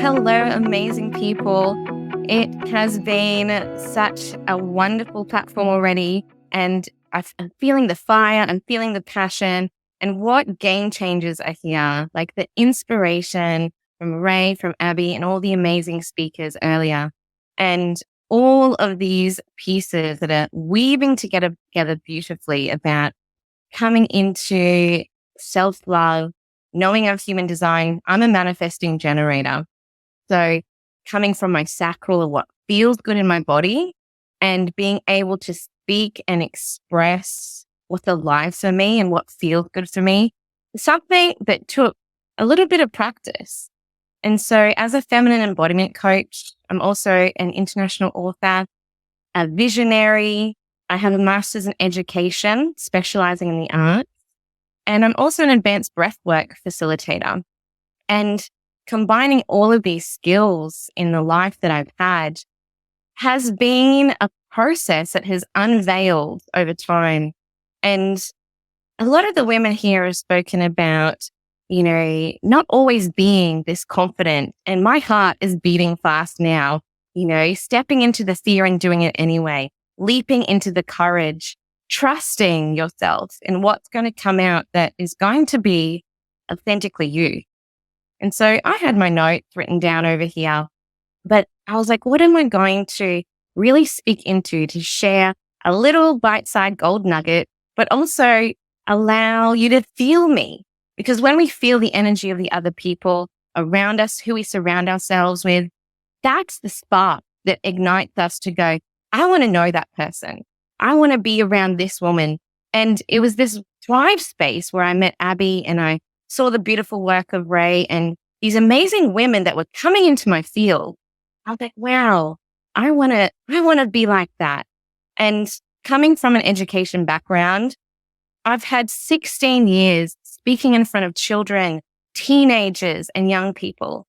Hello, amazing people. It has been such a wonderful platform already, and I'm feeling the fire, I'm feeling the passion, and what game changers are here, like the inspiration from Ray, from Abby, and all the amazing speakers earlier. And all of these pieces that are weaving together beautifully about coming into self-love, knowing of human design. I'm a manifesting generator. So coming from my sacral of what feels good in my body and being able to speak and express what's alive for me and what feels good for me is something that took a little bit of practice. And so as a feminine embodiment coach, I'm also an international author, a visionary. I have a master's in education, specializing in the arts. And I'm also an advanced breathwork facilitator. And combining all of these skills in the life that I've had has been a process that has unveiled over time. And a lot of the women here have spoken about, not always being this confident. And my heart is beating fast now, stepping into the fear and doing it anyway, leaping into the courage, trusting yourself and what's going to come out that is going to be authentically you. And so I had my notes written down over here, but I was like, what am I going to really speak into to share a little bite-sized gold nugget, but also allow you to feel me? Because when we feel the energy of the other people around us, who we surround ourselves with, that's the spark that ignites us to go, I want to know that person. I want to be around this woman. And it was this drive space where I met Abby and I saw the beautiful work of Ray and these amazing women that were coming into my field. I was like, wow, I want to be like that. And coming from an education background, I've had 16 years speaking in front of children, teenagers, and young people,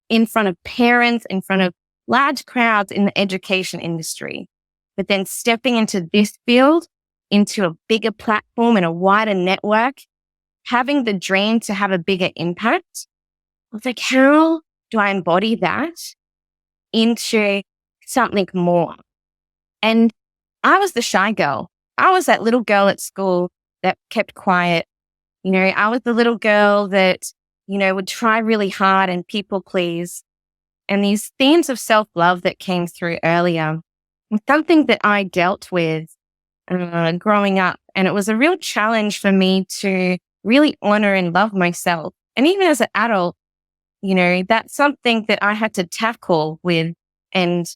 in front of parents, in front of large crowds in the education industry. But then stepping into this field, into a bigger platform and a wider network, having the dream to have a bigger impact, I was like, how do I embody that into something more? And I was the shy girl. I was that little girl at school that kept quiet. I was the little girl that, would try really hard and people please. And these themes of self-love that came through earlier was something that I dealt with growing up. And it was a real challenge for me to really honor and love myself. And even as an adult, that's something that I had to tackle with and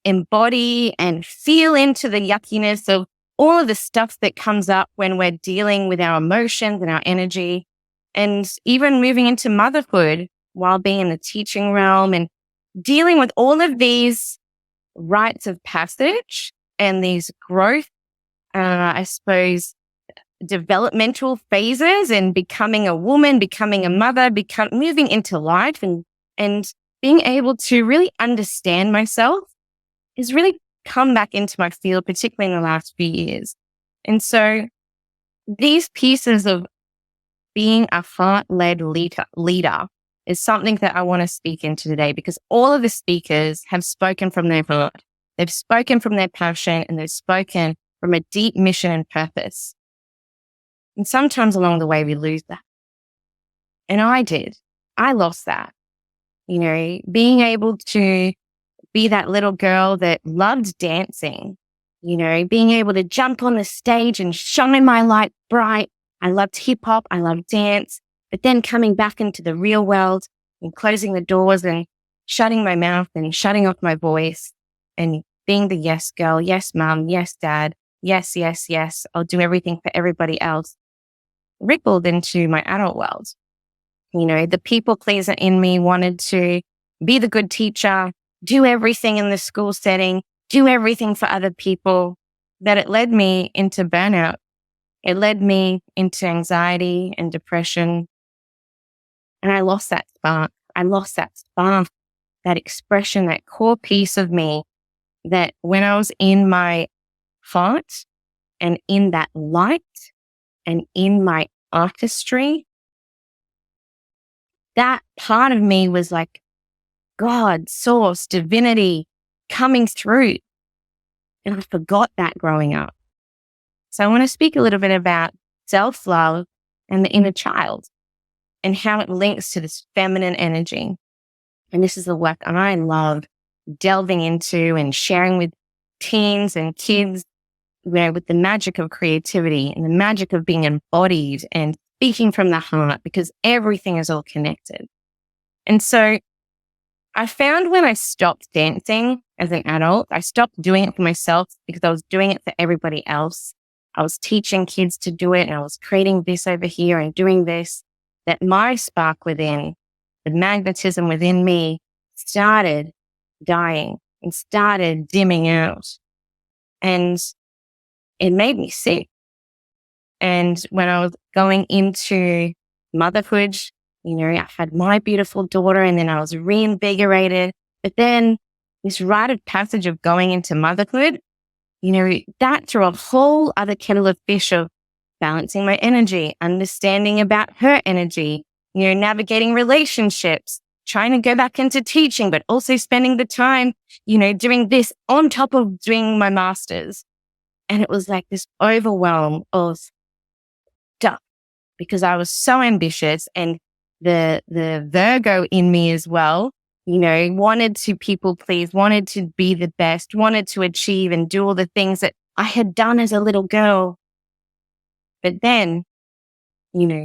embody and feel into the yuckiness of all of the stuff that comes up when we're dealing with our emotions and our energy. And even moving into motherhood while being in the teaching realm and dealing with all of these rites of passage and these growth, I suppose, developmental phases and becoming a woman, becoming a mother, moving into life and being able to really understand myself is really come back into my field, particularly in the last few years. And so these pieces of being a heart-led leader is something that I want to speak into today, because all of the speakers have spoken from their heart. They've spoken from their passion and they've spoken from a deep mission and purpose. And sometimes along the way, we lose that. And I did. I lost that. Being able to be that little girl that loved dancing, being able to jump on the stage and shine my light bright. I loved hip hop. I loved dance. But then coming back into the real world and closing the doors and shutting my mouth and shutting off my voice and being the yes girl, yes mom, yes dad, yes, yes, yes, I'll do everything for everybody else, rippled into my adult world. The people pleaser in me wanted to be the good teacher, do everything in the school setting, do everything for other people, that it led me into burnout. It led me into anxiety and depression. And I lost that spark. That expression, that core piece of me that when I was in my heart and in that light and in my artistry, that part of me was like God, source, divinity coming through. And I forgot that growing up. So I want to speak a little bit about self-love and the inner child and how it links to this feminine energy. And this is the work I love delving into and sharing with teens and kids, with the magic of creativity and the magic of being embodied and speaking from the heart, because everything is all connected. And so I found when I stopped dancing as an adult, I stopped doing it for myself because I was doing it for everybody else. I was teaching kids to do it and I was creating this over here and doing this, that my spark within, the magnetism within me started dying and started dimming out. And it made me sick. And when I was going into motherhood, I had my beautiful daughter and then I was reinvigorated. But then this rite of passage of going into motherhood, that threw a whole other kettle of fish of balancing my energy, understanding about her energy, navigating relationships, trying to go back into teaching, but also spending the time, doing this on top of doing my master's. And it was like this overwhelm of stuff because I was so ambitious, and the Virgo in me as well, wanted to people please, wanted to be the best, wanted to achieve and do all the things that I had done as a little girl. But then,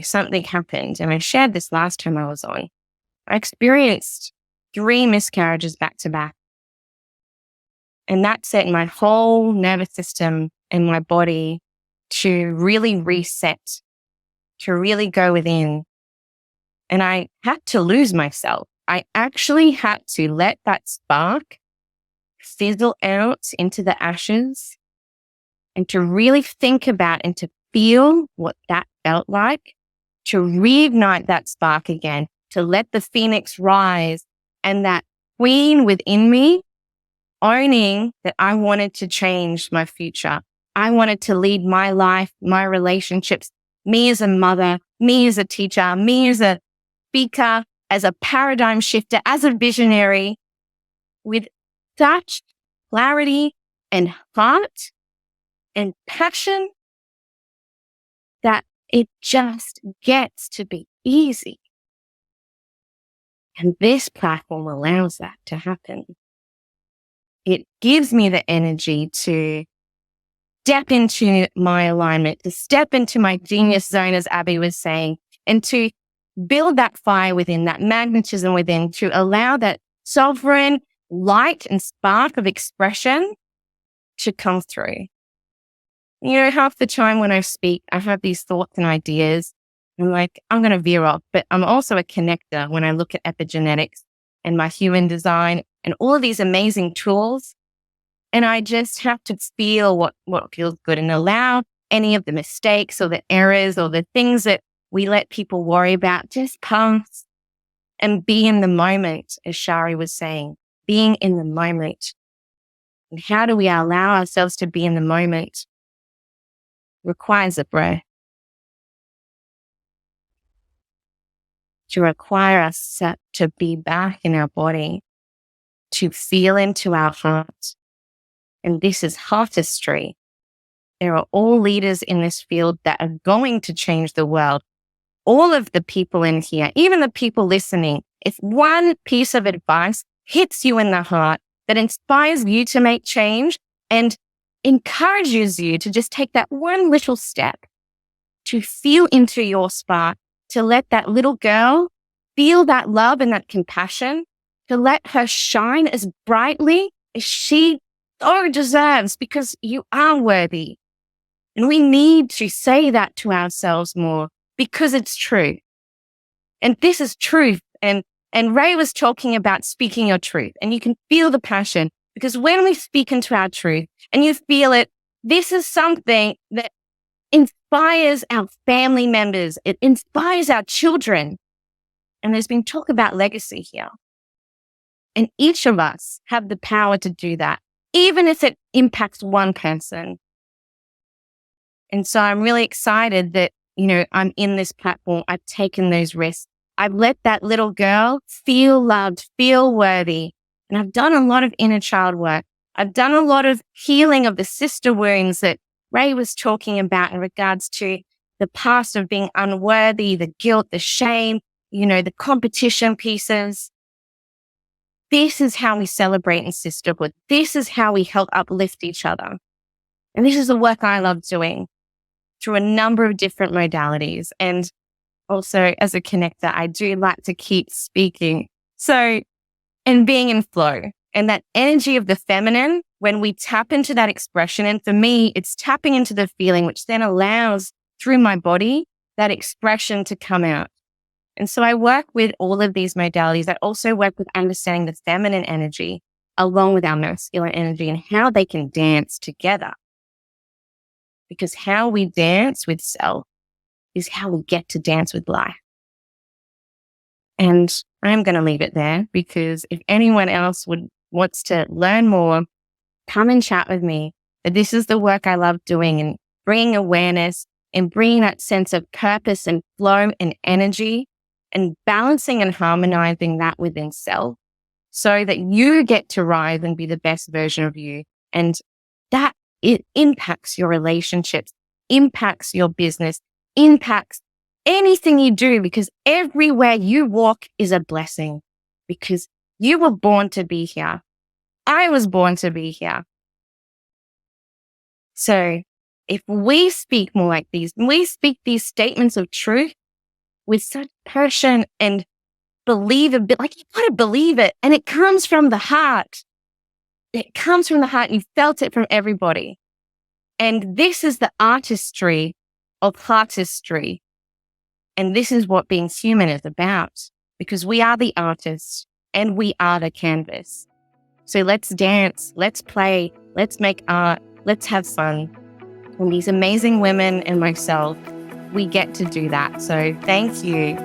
something happened, and I shared this last time I was on. I experienced 3 miscarriages back to back. And that set my whole nervous system and my body to really reset, to really go within. And I had to lose myself. I actually had to let that spark fizzle out into the ashes and to really think about and to feel what that felt like, to reignite that spark again, to let the phoenix rise, and that queen within me owning that I wanted to change my future. I wanted to lead my life, my relationships, me as a mother, me as a teacher, me as a speaker, as a paradigm shifter, as a visionary, with such clarity and heart and passion that it just gets to be easy. And this platform allows that to happen. It gives me the energy to step into my alignment, to step into my genius zone, as Abby was saying, and to build that fire within, that magnetism within, to allow that sovereign light and spark of expression to come through. Half the time when I speak, I have these thoughts and ideas. I'm like, I'm going to veer off, but I'm also a connector when I look at epigenetics and my human design and all of these amazing tools. And I just have to feel what feels good and allow any of the mistakes or the errors or the things that we let people worry about just pass and be in the moment, as Shari was saying, being in the moment. And how do we allow ourselves to be in the moment? Requires a breath. To require us to be back in our body, to feel into our heart. And this is artistry. There are all leaders in this field that are going to change the world. All of the people in here, even the people listening, if one piece of advice hits you in the heart that inspires you to make change and encourages you to just take that one little step to feel into your spark, to let that little girl feel that love and that compassion, to let her shine as brightly as she so deserves, because you are worthy. And we need to say that to ourselves more because it's true. And this is truth. And Ray was talking about speaking your truth, and you can feel the passion, because when we speak into our truth and you feel it, this is something that inspires our family members. It inspires our children. And there's been talk about legacy here. And each of us have the power to do that, even if it impacts one person. And so I'm really excited that, I'm in this platform. I've taken those risks. I've let that little girl feel loved, feel worthy. And I've done a lot of inner child work. I've done a lot of healing of the sister wounds that Ray was talking about in regards to the past of being unworthy, the guilt, the shame, the competition pieces. This is how we celebrate in sisterhood. This is how we help uplift each other. And this is the work I love doing through a number of different modalities. And also as a connector, I do like to keep speaking. So, and being in flow and that energy of the feminine, when we tap into that expression, and for me, it's tapping into the feeling, which then allows through my body, that expression to come out. And so I work with all of these modalities. I also work with understanding the feminine energy along with our masculine energy and how they can dance together. Because how we dance with self is how we get to dance with life. And I'm going to leave it there because if anyone else wants to learn more, come and chat with me. But this is the work I love doing and bringing awareness and bringing that sense of purpose and flow and energy and balancing and harmonizing that within self so that you get to rise and be the best version of you. And that it impacts your relationships, impacts your business, impacts anything you do, because everywhere you walk is a blessing because you were born to be here. I was born to be here. So if we speak more like these, we speak these statements of truth with such passion and believe a bit, like you got to believe it. And it comes from the heart. It comes from the heart. You felt it from everybody. And this is the artistry of artistry. And this is what being human is about, because we are the artists and we are the canvas. So let's dance, let's play, let's make art, let's have fun. And these amazing women and myself, we get to do that. So thank you